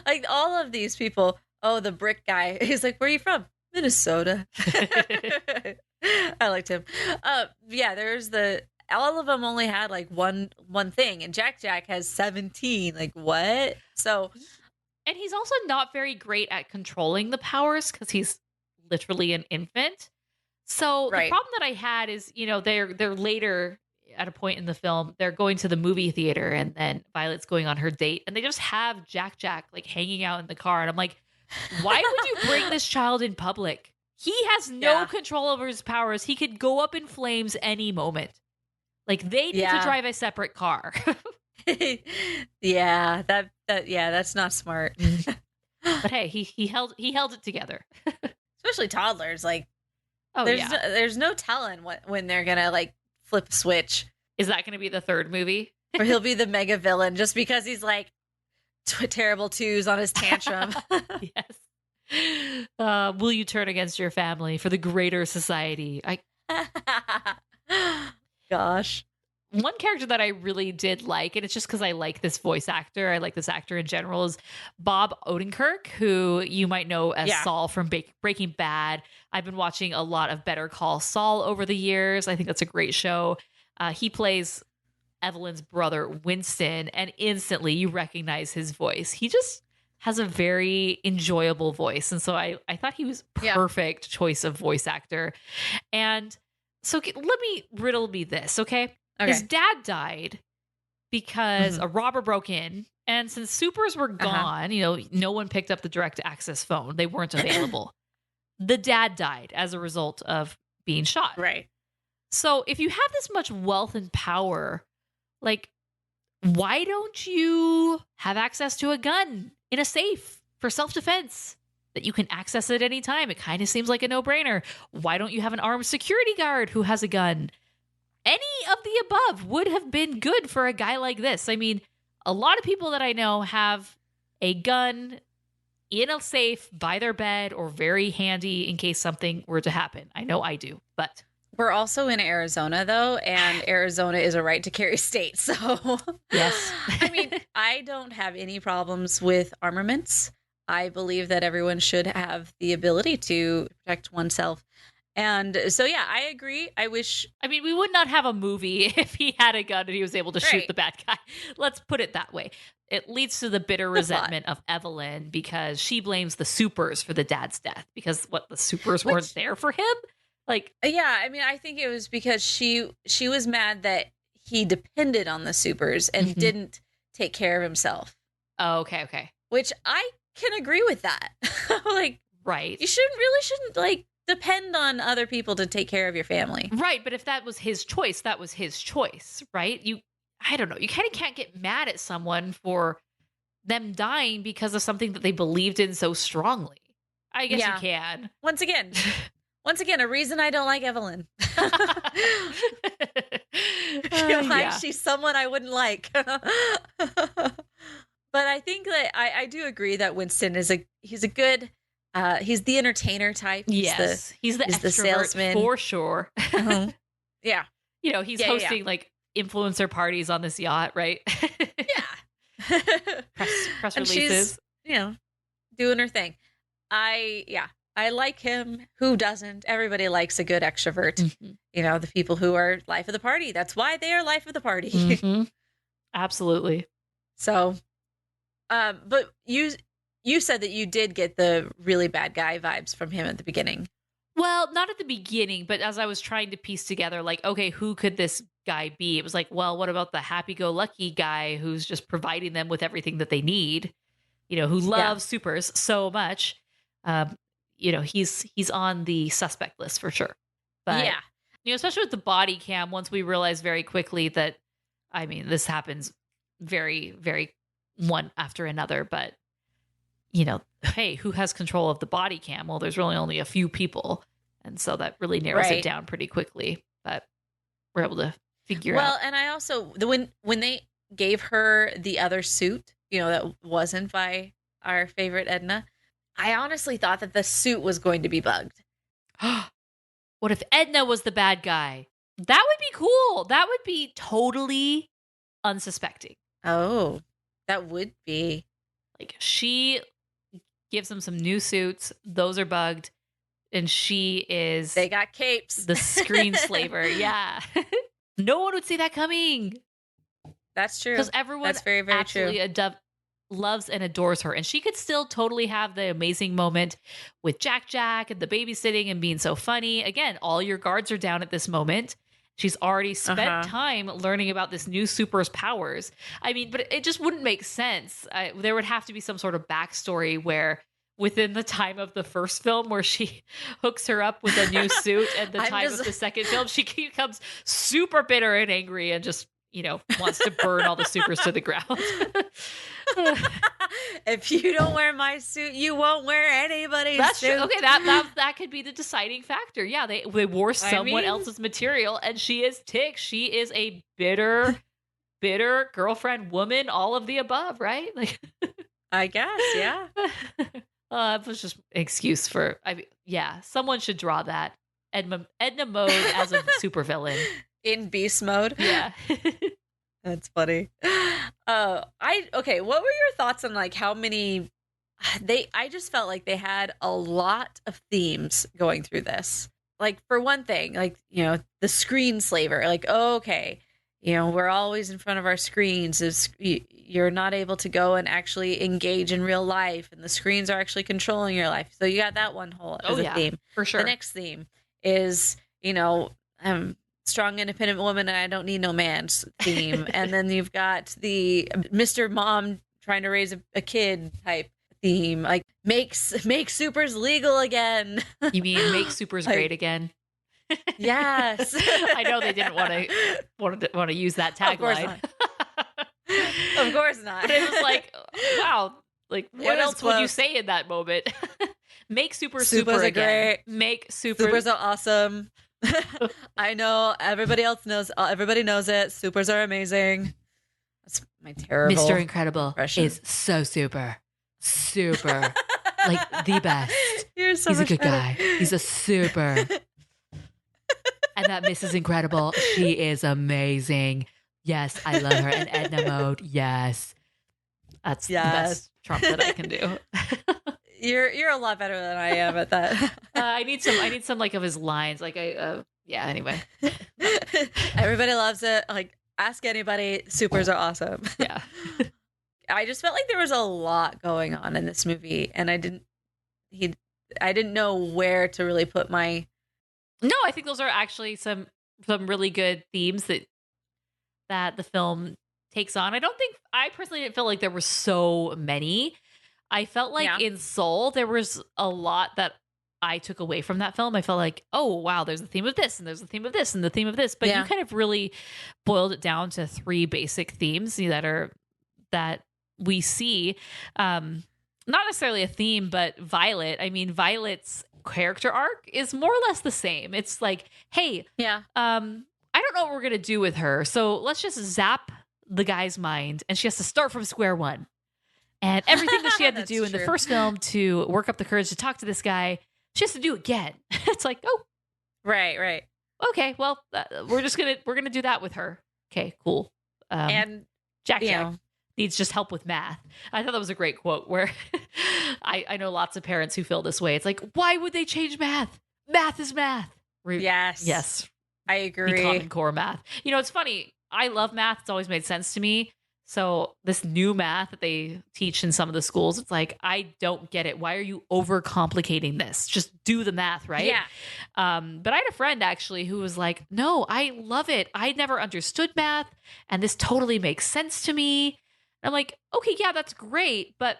Like all of these people. Oh, the brick guy. He's like, where are you from? Minnesota. I liked him. Yeah, there's all of them only had like one thing, and Jack has 17. Like what? So, and he's also not very great at controlling the powers because he's literally an infant. So the problem that I had is, they're later at a point in the film, they're going to the movie theater, and then Violet's going on her date, and they just have Jack like hanging out in the car. And I'm like, why would you bring this child in public? He has no control over his powers. He could go up in flames any moment. Like they need to drive a separate car. That's not smart. But hey, he held it together. Especially toddlers, like there's no telling when they're gonna like flip a switch. Is that gonna be the third movie? Or he'll be the mega villain just because he's like terrible twos on his tantrum. Yes. Will you turn against your family for the greater society? Gosh. One character that I really did like, and it's just because I like this voice actor, I like this actor in general, is Bob Odenkirk, who you might know as Saul from Breaking Bad. I've been watching a lot of Better Call Saul over the years. I think that's a great show. He plays Evelyn's brother, Winston, and instantly you recognize his voice. He just has a very enjoyable voice. And so I thought he was perfect choice of voice actor. And so let me riddle me this, okay? His dad died because a robber broke in, and since supers were gone, no one picked up the direct access phone. They weren't available. The dad died as a result of being shot. Right. So if you have this much wealth and power, like, why don't you have access to a gun in a safe for self-defense that you can access at any time? It kind of seems like a no-brainer. Why don't you have an armed security guard who has a gun? Any of the above would have been good for a guy like this. I mean, a lot of people that I know have a gun in a safe by their bed or very handy in case something were to happen. I know I do, but... We're also in Arizona, though, and Arizona is a right to carry state. So, yes. I mean, I don't have any problems with armaments. I believe that everyone should have the ability to protect oneself. And so, yeah, I agree. I mean, we would not have a movie if he had a gun and he was able to shoot the bad guy. Let's put it that way. It leads to the bitter resentment of Evelyn because she blames the supers for the dad's death because the supers weren't there for him. Like, yeah, I mean, I think it was because she was mad that he depended on the supers and didn't take care of himself. Oh, okay. Which I can agree with that. Like, right. You shouldn't like depend on other people to take care of your family. Right, but if that was his choice, that was his choice, right? I don't know. You kind of can't get mad at someone for them dying because of something that they believed in so strongly. I guess you can. Once again, a reason I don't like Evelyn. She's someone I wouldn't like. But I think that I do agree that Winston he's a good he's the entertainer type. Yes, he's the salesman for sure. Yeah, he's hosting like influencer parties on this yacht, right? Yeah, press and releases. She's, doing her thing. I like him. Who doesn't? Everybody likes a good extrovert. Mm-hmm. The people who are life of the party. That's why they are life of the party. Mm-hmm. Absolutely. So, but you said that you did get the really bad guy vibes from him at the beginning. Well, not at the beginning, but as I was trying to piece together, like, okay, who could this guy be? It was like, well, what about the happy-go-lucky guy who's just providing them with everything that they need? Who loves supers so much. He's on the suspect list for sure. But, especially with the body cam, once we realized very quickly that, I mean, this happens very, very one after another. But, you know, hey, who has control of the body cam? Well, there's really only a few people. And so that really narrows it down pretty quickly. But we're able to figure out. Well, and I also, when they gave her the other suit, you know, that wasn't by our favorite Edna, I honestly thought that the suit was going to be bugged. What if Edna was the bad guy? That would be cool. That would be totally unsuspecting. Oh, that would be. Like, she gives them some new suits. Those are bugged. And she is... They got capes. The screenslaver. Yeah. No one would see that coming. That's true. Because everyone That's very, very absolutely true. Loves and adores her. And she could still totally have the amazing moment with Jack and the babysitting and being so funny. Again, all your guards are down at this moment. She's already spent time learning about this new super's powers. I mean, but it just wouldn't make sense. There would have to be some sort of backstory where within the time of the first film where she hooks her up with a new suit and the time of the second film, she becomes super bitter and angry and just, you know, wants to burn all the supers to the ground. If you don't wear my suit, you won't wear anybody's That's suit. True. Okay, that could be the deciding factor. Yeah, they wore someone else's material, and she is ticked. She is a bitter girlfriend, woman, all of the above, right? Like, I guess, yeah. It was just an excuse for. Someone should draw that Edna Mode as a supervillain in beast mode. Yeah. That's funny. Okay, what were your thoughts on like how many I just felt like they had a lot of themes going through this. Like, for one thing, like, you know, the screenslaver, like, okay, you know, we're always in front of our screens. You're not able to go and actually engage in real life, and the screens are actually controlling your life. So you got that one whole as a theme. For sure. The next theme is, you know, strong, independent woman, and I don't need no man's theme. And then you've got the Mr. Mom trying to raise a kid type theme, like make supers legal again. You mean make supers great again? Yes. I know they didn't want to use that tagline. Of course not. But it was like, wow, like what else would you say in that moment? Make supers super again. Great. Make supers are awesome. I know everybody knows it. Supers are amazing. That's my terrible Mr. Incredible impression. Is so super like the best. You're so He's a good better. guy. He's a super. And that Mrs. Incredible, she is amazing. Yes, I love her. And Edna Mode, yes. That's the best Trump that I can do. You're a lot better than I am at that. I need some like of his lines. Like anyway. Everybody loves it. Like, ask anybody, supers are awesome. Yeah. I just felt like there was a lot going on in this movie, and I didn't know where to really put my. No, I think those are actually some really good themes that the film takes on. I personally didn't feel like there were so many. I felt like in Soul, there was a lot that I took away from that film. I felt like, oh, wow, there's a theme of this, and there's a theme of this, and the theme of this. But you kind of really boiled it down to three basic themes that we see. Not necessarily a theme, but Violet. I mean, Violet's character arc is more or less the same. It's like, hey, I don't know what we're going to do with her, so let's just zap the guy's mind, and she has to start from square one. And everything that she had to do in the first film to work up the courage to talk to this guy, she has to do again. It's like, oh, right. Okay, well, we're gonna do that with her. Okay, cool. And Jack needs just help with math. I thought that was a great quote where I know lots of parents who feel this way. It's like, why would they change math? Math is math. Yes, I agree. The Common Core math. You know, it's funny. I love math. It's always made sense to me. So this new math that they teach in some of the schools, it's like, I don't get it. Why are you overcomplicating this? Just do the math, right? Yeah. But I had a friend actually who was like, no, I love it. I never understood math, and this totally makes sense to me. And I'm like, okay, yeah, that's great, but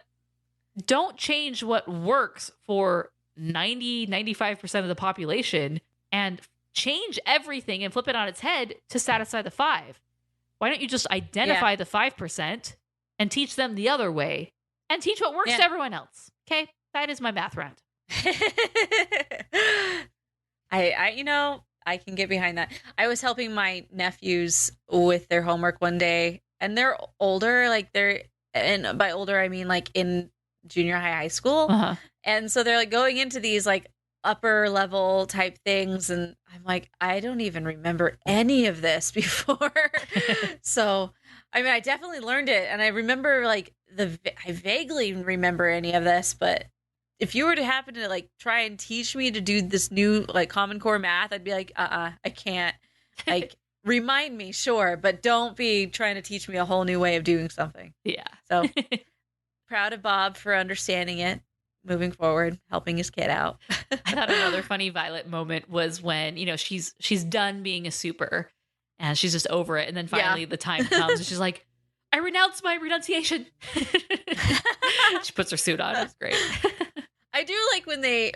don't change what works for 95% of the population and change everything and flip it on its head to satisfy the 5%. Why don't you just identify the 5% and teach them the other way and teach what works to everyone else. Okay? That is my math rant. I can get behind that. I was helping my nephews with their homework one day, and they're older, and by older I mean like in junior high school. Uh-huh. And so they're like going into these like upper level type things, and I'm like, I don't even remember any of this before. So I mean, I definitely learned it, and I remember like I vaguely remember any of this, but if you were to happen to like try and teach me to do this new like Common Core math, I'd be like, I can't. Like, remind me, sure, but don't be trying to teach me a whole new way of doing something. Yeah. So proud of Bob for understanding it, moving forward, helping his kid out. I thought another funny Violet moment was when, she's done being a super and she's just over it. And then finally the time comes and she's like, I renounce my renunciation. She puts her suit on. It's great. I do like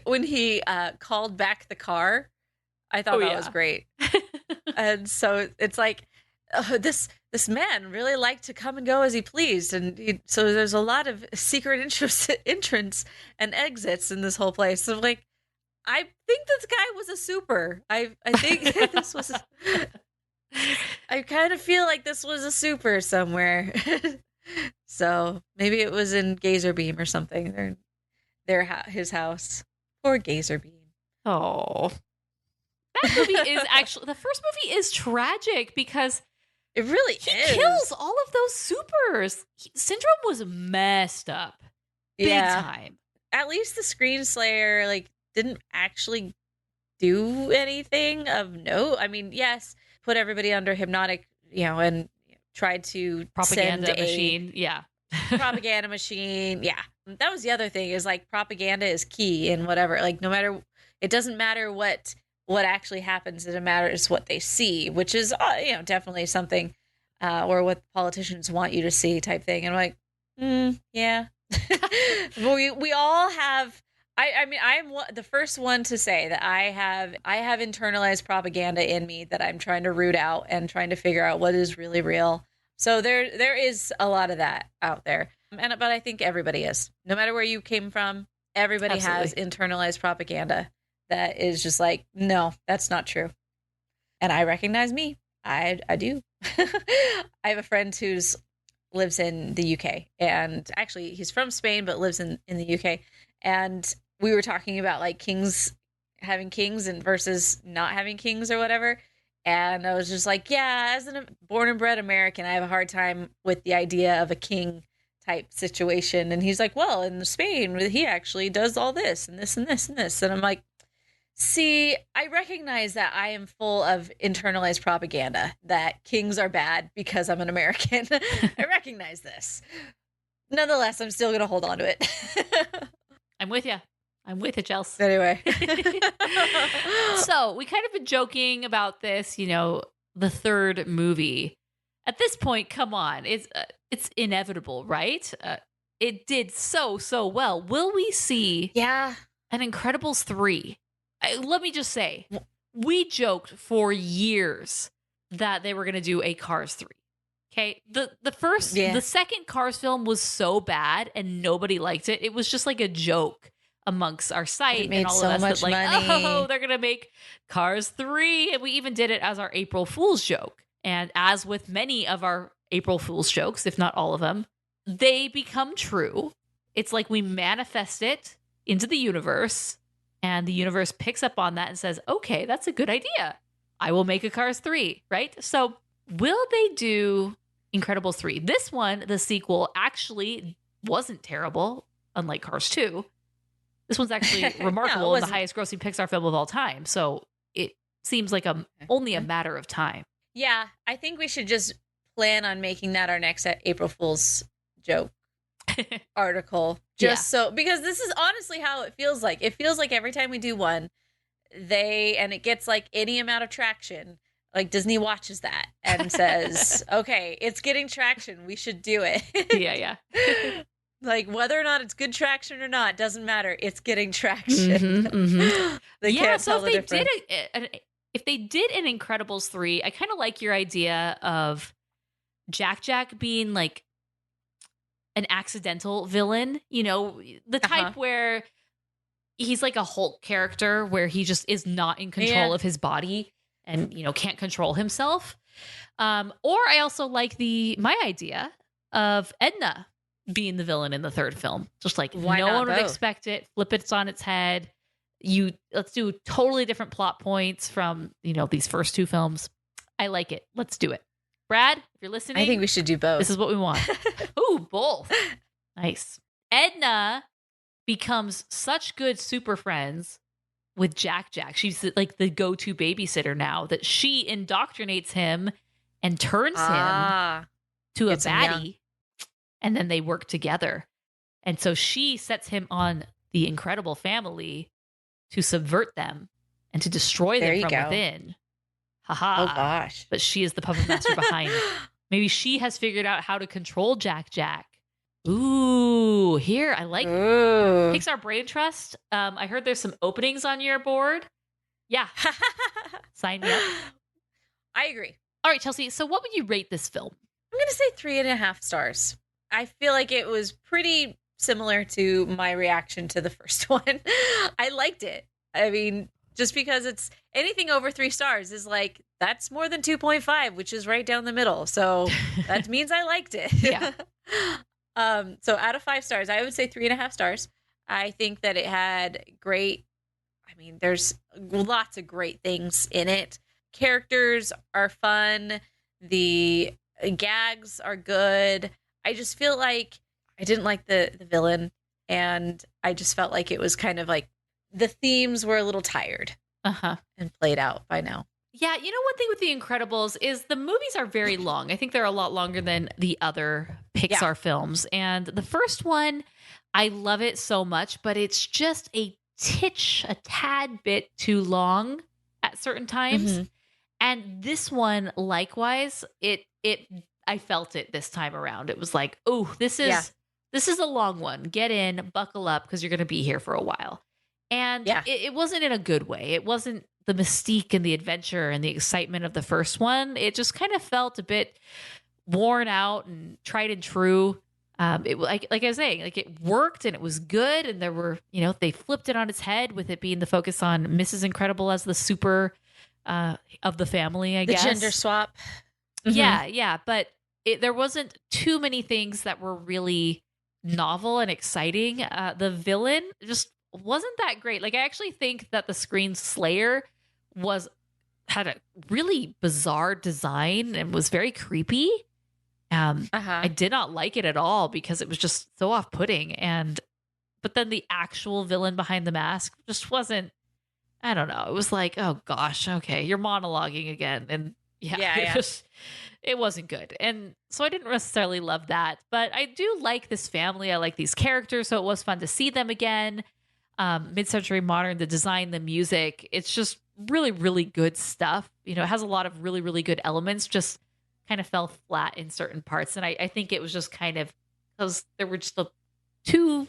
when he called back the car. I thought that was great. And so it's like, this man really liked to come and go as he pleased, and so there's a lot of secret entrance and exits in this whole place. So like, I think this guy was a super. I think this was. I kind of feel like this was a super somewhere. So maybe it was in Gazer Beam or something. His house. Poor Gazer Beam. Oh, that movie is actually, the first movie is tragic because it really he kills all of those supers. Syndrome was messed up, big time. At least the Screen Slayer like didn't actually do anything of note. I mean, yes, put everybody under hypnotic, and tried to propaganda send machine. Propaganda machine. Yeah. That was the other thing, is like propaganda is key in whatever, like no matter, it doesn't matter what actually happens. It matters what they see, which is, definitely something, or what politicians want you to see type thing. And I'm like, yeah, we all have, I mean, I'm the first one to say that I have internalized propaganda in me that I'm trying to root out and trying to figure out what is really real. So there is a lot of that out there. But I think everybody is. No matter where you came from, everybody has internalized propaganda that is just like, no, that's not true. And I recognize me. I do. I have a friend who's lives in the UK, and actually he's from Spain but lives in the UK. And we were talking about like having kings and versus not having kings or whatever. And I was just like, yeah, as a born and bred American, I have a hard time with the idea of a king type situation. And he's like, well, in Spain, he actually does all this and this and this and this. And I'm like, see, I recognize that I am full of internalized propaganda, that kings are bad because I'm an American. I recognize this. Nonetheless, I'm still going to hold on to it. I'm with you. Chelsea. Anyway. So we kind of been joking about this, the third movie. At this point, come on. It's inevitable, right? It did so well. Will we see an Incredibles 3? Let me just say, we joked for years that they were going to do a Cars 3. Okay, the second Cars film was so bad and nobody liked it. It was just like a joke amongst our site and all of us, that like, oh, they're gonna make Cars 3, and we even did it as our April Fool's joke. And as with many of our April Fool's jokes, if not all of them, they become true. It's like we manifest it into the universe, and the universe picks up on that and says, okay, that's a good idea. I will make a Cars 3, right? So will they do Incredibles 3? This one, the sequel, actually wasn't terrible, unlike Cars 2. This one's actually remarkable and the highest grossing Pixar film of all time. So it seems like only a matter of time. Yeah, I think we should just plan on making that our next April Fool's joke article. So, because this is honestly how it feels like. It feels like every time we do one, and it gets like any amount of traction, like Disney watches that and says, okay, it's getting traction. We should do it. Yeah. Like whether or not it's good traction or not doesn't matter. It's getting traction. They can't tell the difference. If they did an Incredibles 3, I kind of like your idea of Jack being like an accidental villain, you know, the type where he's like a Hulk character where he just is not in control of his body and, you know, can't control himself. Or I also like my idea of Edna being the villain in the third film. Just like Why no not one would both? expect it, flip it on its head. Let's do totally different plot points from, you know, these first two films. I like it. Let's do it. Brad, if you're listening, I think we should do both. this is what we want. Ooh, both. Nice. Edna becomes such good super friends with Jack. She's like the go-to babysitter now that she indoctrinates him and turns him to a Gets him young. baddie. And then they work together. And so she sets him on the Incredible Family to subvert them and to destroy There them you from go. within. Haha. Oh gosh. But she is the puppet master behind. Maybe she has figured out how to control Jack. Ooh, here, I like Ooh. Pixar Brain Trust. I heard there's some openings on your board. Yeah, sign me up. I agree. All right, Chelsea, so what would you rate this film? I'm going to say 3.5 stars. I feel like it was pretty similar to my reaction to the first one. I liked it. I mean, just because it's anything over 3 stars is like, that's more than 2.5, which is right down the middle. So that means I liked it. Yeah. So out of 5 stars, I would say 3.5 stars. I think that it had there's lots of great things in it. Characters are fun. The gags are good. I just feel like I didn't like the villain, and I just felt like it was kind of like the themes were a little tired and played out by now. Yeah, you know, one thing with The Incredibles is the movies are very long. I think they're a lot longer than the other Pixar films. And the first one, I love it so much, but it's just a tad bit too long at certain times. And this one, likewise, I felt it this time around. It was like, oh, this is a long one. Get in, buckle up, because you're going to be here for a while. And it wasn't in a good way. It wasn't the mystique and the adventure and the excitement of the first one. It just kind of felt a bit worn out and tried and true. It like I was saying, like it worked and it was good. And there were, you know, they flipped it on its head with it being the focus on Mrs. Incredible as the super of the family, I guess. The gender swap. Yeah. But there wasn't too many things that were really novel and exciting. The villain just wasn't that great. Like, I actually think that the Screen Slayer had a really bizarre design and was very creepy. I did not like it at all because it was just so off-putting. But then the actual villain behind the mask just wasn't, I don't know. It was like, oh gosh, okay, you're monologuing again. And it wasn't good. And so I didn't necessarily love that, but I do like this family. I like these characters. So it was fun to see them again. Mid-century modern, the design, the music, it's just really, really good stuff. You know, it has a lot of really, really good elements, just kind of fell flat in certain parts. And I think it was just kind of because there were just a few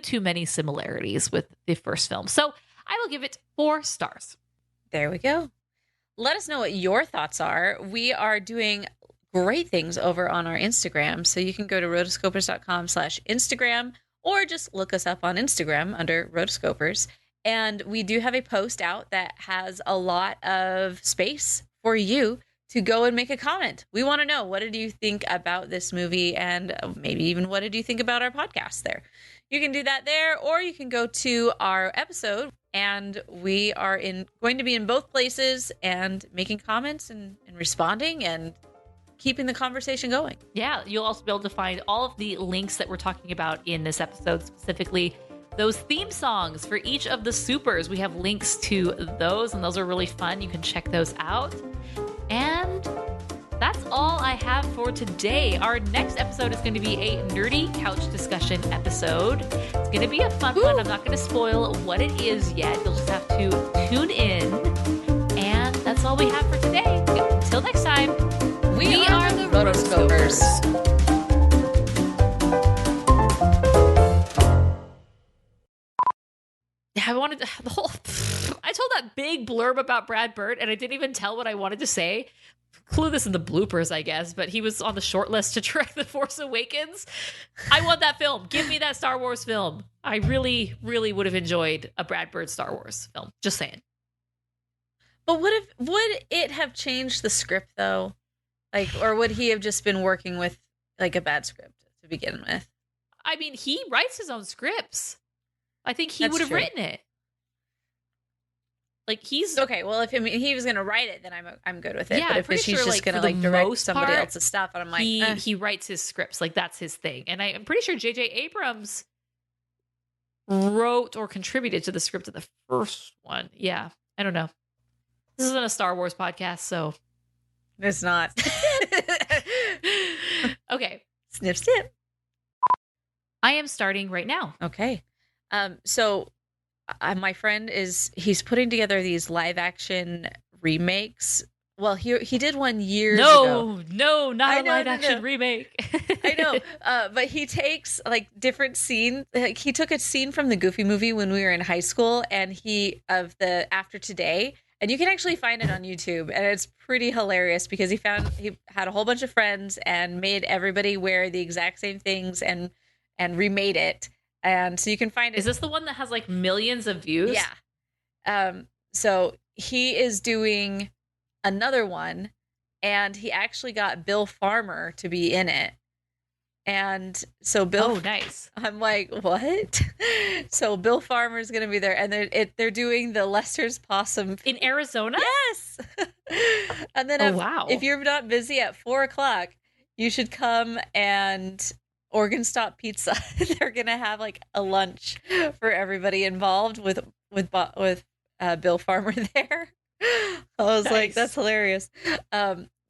too many similarities with the first film. So I will give it 4 stars. There we go. Let us know what your thoughts are. We are doing great things over on our Instagram. So you can go to rotoscopers.com/Instagram or just look us up on Instagram under Rotoscopers. And we do have a post out that has a lot of space for you to go and make a comment. We want to know, what did you think about this movie? And maybe even what did you think about our podcast there? You can do that there, or you can go to our episode, and we are going to be in both places and making comments and responding and keeping the conversation going. Yeah, you'll also be able to find all of the links that we're talking about in this episode, specifically those theme songs for each of the supers. We have links to those, and those are really fun. You can check those out. And that's all I have for today. Our next episode is going to be a nerdy couch discussion episode. It's going to be a fun one. I'm not going to spoil what it is yet. You'll just have to tune in. And that's all we have for today. Until next time, we are the Rotoscopers. I told that big blurb about Brad Bird, and I didn't even tell what I wanted to say. clue this in the bloopers, I guess, but he was on the short list to direct The Force Awakens. I want that film. Give me that Star Wars film. I really, really would have enjoyed a Brad Bird Star Wars film. Just saying. But would it have changed the script though? Like, or would he have just been working with like a bad script to begin with? I mean, he writes his own scripts. I think he That's would have true. written it. Like he's okay. Well, if he was going to write it, then I'm good with it. Yeah, but I'm if pretty she's sure, just like, going to for the like direct most somebody part, else's stuff, and I'm like, he writes his scripts. Like that's his thing. And I'm pretty sure J.J. Abrams wrote or contributed to the script of the first one. Yeah, I don't know. This isn't a Star Wars podcast, so it's not. Okay, Snip, snip. I am starting right now. Okay. So my friend he's putting together these live action remakes. Well, he did one years ago. No, not a live action remake. I know. But he takes like different scenes. Like, he took a scene from the Goofy movie when we were in high school and of the After Today. And you can actually find it on YouTube, and it's pretty hilarious because he had a whole bunch of friends and made everybody wear the exact same things and remade it. And so you can find it. Is this the one that has like millions of views? Yeah. So he is doing another one, and he actually got Bill Farmer to be in it. And so Bill, nice. I'm like, what? So Bill Farmer's going to be there, and they're doing the Lester's Possum in Arizona. Yes. And then if you're not busy at 4:00, you should come and Oregon Stop Pizza. They're going to have like a lunch for everybody involved with Bill Farmer there. I was like, that's hilarious.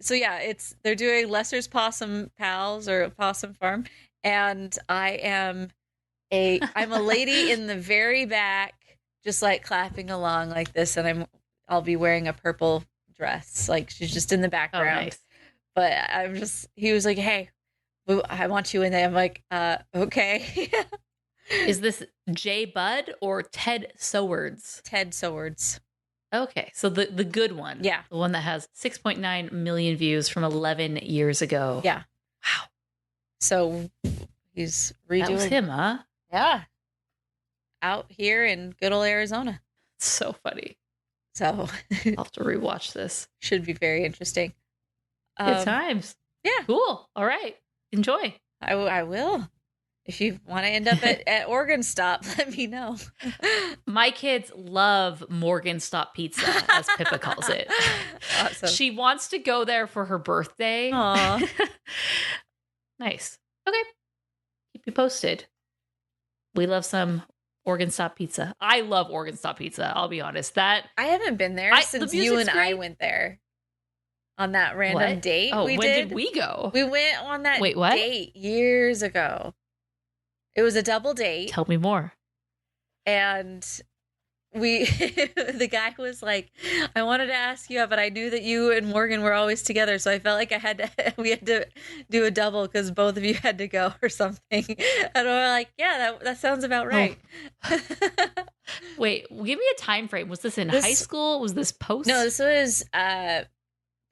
So yeah, they're doing Lester's Possum Pals or Possum Farm, and I'm a lady in the very back, just like clapping along like this, and I'll be wearing a purple dress, like she's just in the background. Oh, nice. But he was like, "Hey, I want you in there." I'm like, okay. Is this Jay Budd or Ted Sowards? Ted Sowards. Okay, so the good one. Yeah. The one that has 6.9 million views from 11 years ago. Yeah. Wow. So he's redoing. That was him, huh? Yeah. Out here in good old Arizona. It's so funny. So I'll have to rewatch this. Should be very interesting. Good times. Yeah. Cool. All right. Enjoy. I will. If you want to end up at Oregon Stop, let me know. My kids love Morgan Stop Pizza, as Pippa calls it. Awesome. She wants to go there for her birthday. Aw. Nice. Okay. Keep you posted. We love some Oregon Stop Pizza. I love Oregon Stop Pizza. I'll be honest. I haven't been there since you and I went there on that random date. Oh, when did we go? We went on that what? date years ago. It was a double date. Tell me more. And the guy was like, I wanted to ask you, but I knew that you and Morgan were always together, so I felt like we had to do a double because both of you had to go or something. And we're like, yeah, that sounds about right. Oh. Wait, give me a time frame. Was this in high school? Was this post? No, this was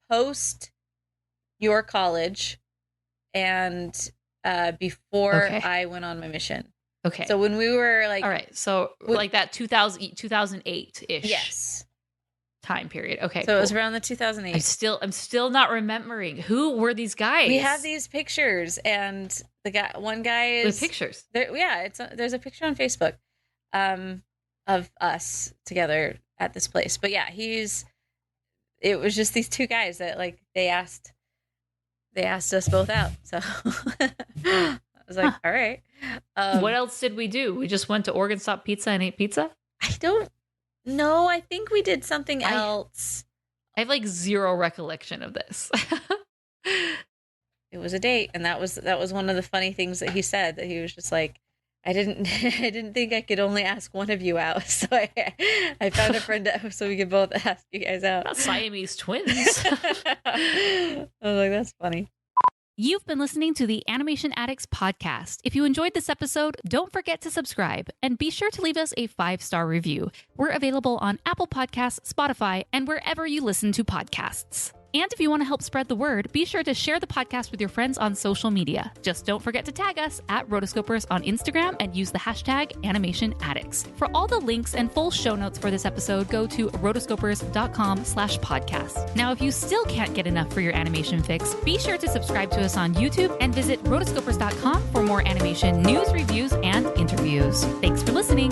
post your college and before I went on my mission. Okay. So when we were like, all right. So like that 2008-ish. Yes. Time period. Okay. So it was around the 2008. I'm still not remembering who were these guys. We have these pictures, and one guy is the pictures. There, yeah, there's a picture on Facebook, of us together at this place. But yeah, it was just these two guys that like they asked us both out. So I was like, all right. What else did we do? We just went to Oregon Stop Pizza and ate pizza? I don't know. I think we did something else. I have like zero recollection of this. It was a date, and that was one of the funny things that he said, that he was just like, I didn't think I could only ask one of you out. So I found a friend so we could both ask you guys out. Not Siamese twins. I was like, that's funny. You've been listening to the Animation Addicts Podcast. If you enjoyed this episode, don't forget to subscribe and be sure to leave us a 5-star review. We're available on Apple Podcasts, Spotify, and wherever you listen to podcasts. And if you want to help spread the word, be sure to share the podcast with your friends on social media. Just don't forget to tag us at Rotoscopers on Instagram and use the hashtag Animation Addicts. For all the links and full show notes for this episode, go to rotoscopers.com/podcast. Now, if you still can't get enough for your animation fix, be sure to subscribe to us on YouTube and visit rotoscopers.com for more animation news, reviews, and interviews. Thanks for listening.